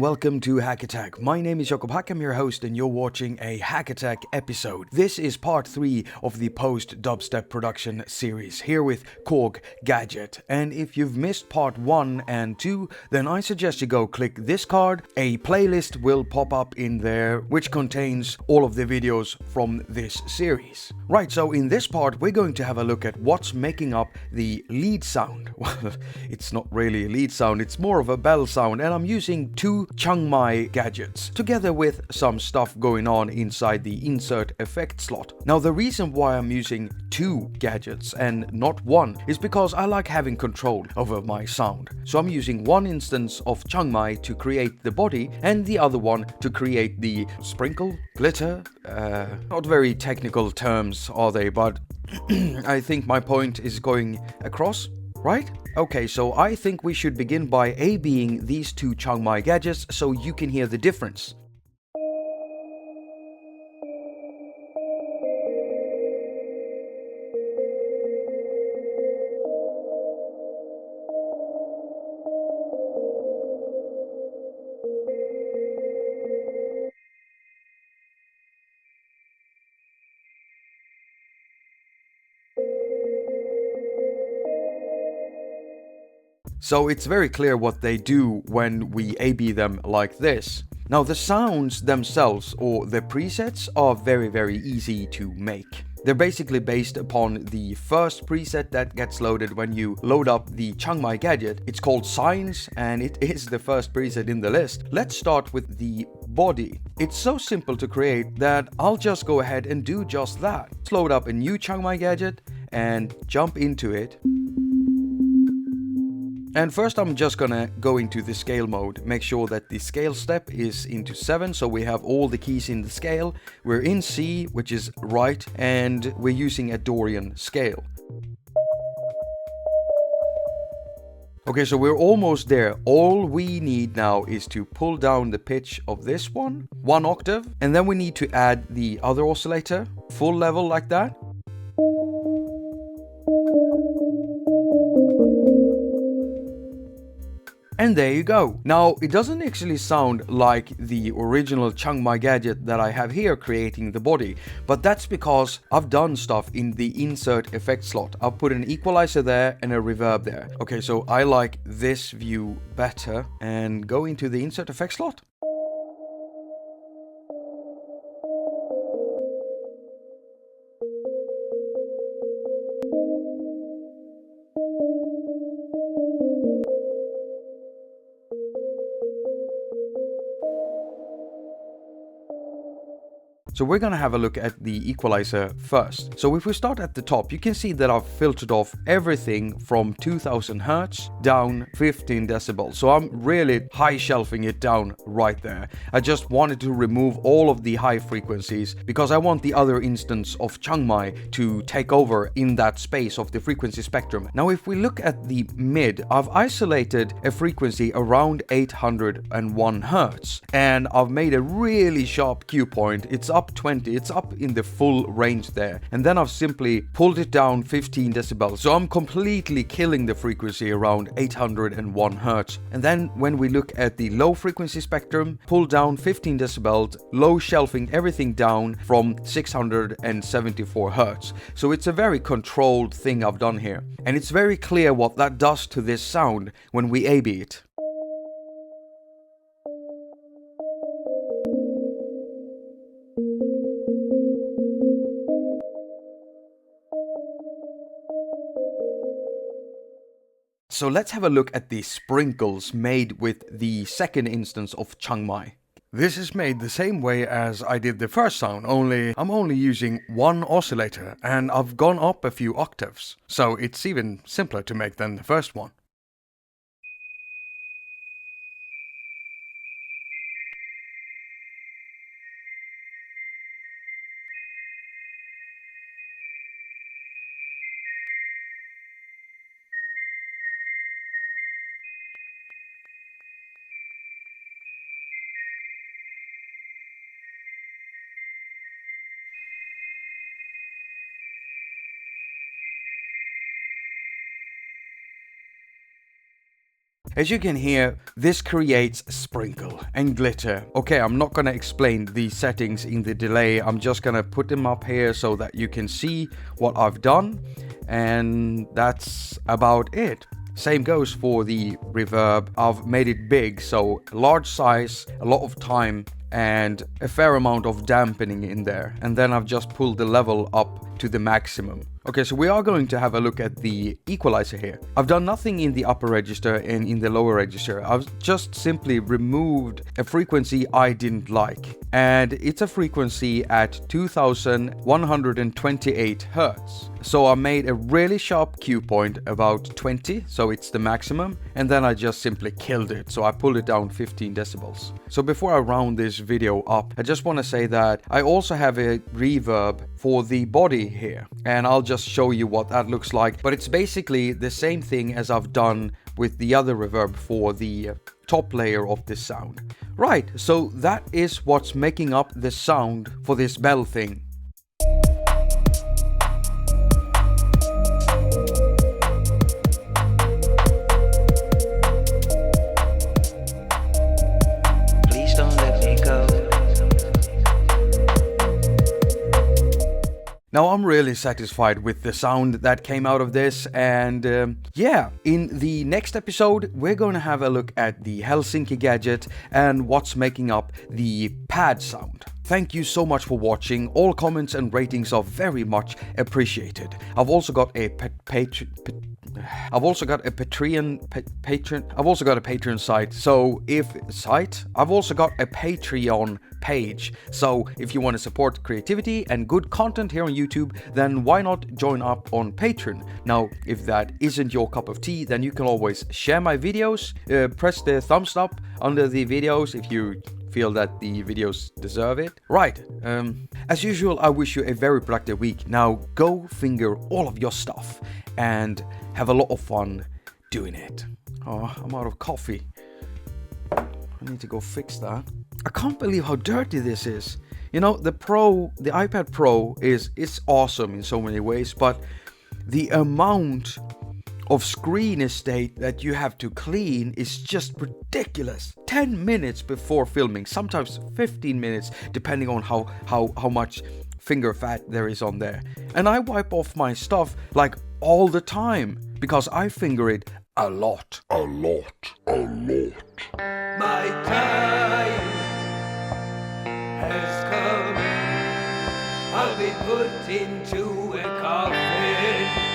welcome to haQ attaQ. My name is Jakob, I'm your host and you're watching a haQ attaQ episode. This is part 3 of the Post Dubstep production series here with KORG Gadget. And if you've missed part 1 and 2, then I suggest you go click this card. A playlist will pop up in there which contains all of the videos from this series. Right, so in this part we're going to have a look at what's making up the lead sound. Well, it's not really a lead sound, it's more of a bell sound, and I'm using 2 Chiang Mai gadgets together with some stuff going on inside the insert effect slot. Now the reason why I'm using 2 gadgets and not 1 is because I like having control over my sound. So I'm using one instance of Chiang Mai to create the body and the other one to create the sprinkle, glitter, not very technical terms are they, but I think my point is going across. Right? Okay, so I think we should begin by A-Bing these 2 Chiang Mai gadgets so you can hear the difference. So it's very clear what they do when we A-B them like this. Now the sounds themselves or the presets are very easy to make. They're basically based upon the first preset that gets loaded when you load up the Chiang Mai gadget. It's called Signs and it is the first preset in the list. Let's start with the body. It's so simple to create that I'll just go ahead and do just that. Let's load up a new Chiang Mai gadget and jump into it. And first I'm just gonna go into the scale mode, make sure that the scale step is into 7, so we have all the keys in the scale. We're in C, which is right, and we're using a Dorian scale. Okay, so we're almost there. All we need now is to pull down the pitch of this one octave, and then we need to add the other oscillator, full level like that. And there you go. Now, it doesn't actually sound like the original Chiang Mai gadget that I have here creating the body, but that's because I've done stuff in the insert effect slot. I've put an equalizer there and a reverb there. Okay, so I like this view better and go into the insert effect slot. So we're gonna have a look at the equalizer first. So if we start at the top, you can see that I've filtered off everything from 2000 Hz down 15 decibels. So I'm really high shelving it down right there. I just wanted to remove all of the high frequencies because I want the other instance of Chiang Mai to take over in that space of the frequency spectrum. Now if we look at the mid, I've isolated a frequency around 801 Hz and I've made a really sharp cue point. It's up 20, it's up in the full range there, and then I've simply pulled it down 15 decibels, so I'm completely killing the frequency around 801 Hz. And then when we look at the low frequency spectrum, pull down 15 decibels, low shelving everything down from 674 Hz. So it's a very controlled thing I've done here, and it's very clear what that does to this sound when we A-B it. So let's have a look at the sprinkles made with the second instance of Chiang Mai. This is made the same way as I did the first sound, only I'm only using one oscillator and I've gone up a few octaves. So it's even simpler to make than the first one. As you can hear, this creates sprinkle and glitter. Okay, I'm not gonna explain the settings in the delay. I'm just gonna put them up here so that you can see what I've done. And that's about it. Same goes for the reverb. I've made it big, so large size, a lot of time, and a fair amount of dampening in there. And then I've just pulled the level up to the maximum. Okay, so we are going to have a look at the equalizer here. I've done nothing in the upper register and in the lower register. I've just simply removed a frequency I didn't like. And it's a frequency at 2128 Hertz. So I made a really sharp cue point, about 20, so it's the maximum. And then I just simply killed it, so I pulled it down 15 decibels. So before I round this video up, I just want to say that I also have a reverb for the body here. And I'll just show you what that looks like. But it's basically the same thing as I've done with the other reverb for the top layer of this sound. Right, so that is what's making up the sound for this bell thing. Please don't let me go. Now I'm really satisfied with the sound that came out of this, and yeah, in the next episode we're going to have a look at the Helsinki gadget and what's making up the pad sound. Thank you so much for watching. All comments and ratings are very much appreciated. I've also got a I've also got a Patreon site. So I've also got a Patreon page. So if you want to support creativity and good content here on YouTube, then why not join up on Patreon? Now, if that isn't your cup of tea, then you can always share my videos, press the thumbs up under the videos if you feel that the videos deserve it. Right, as usual, I wish you a very productive week. Now go finger all of your stuff and have a lot of fun doing it. Oh, I'm out of coffee. I need to go fix that. I can't believe how dirty this is. You know, the iPad Pro is awesome in so many ways, but the amount of screen estate that you have to clean is just ridiculous. 10 minutes before filming, sometimes 15 minutes, depending on how much finger fat there is on there. And I wipe off my stuff like all the time because I finger it a lot. My time has come. I'll be put into a coffin.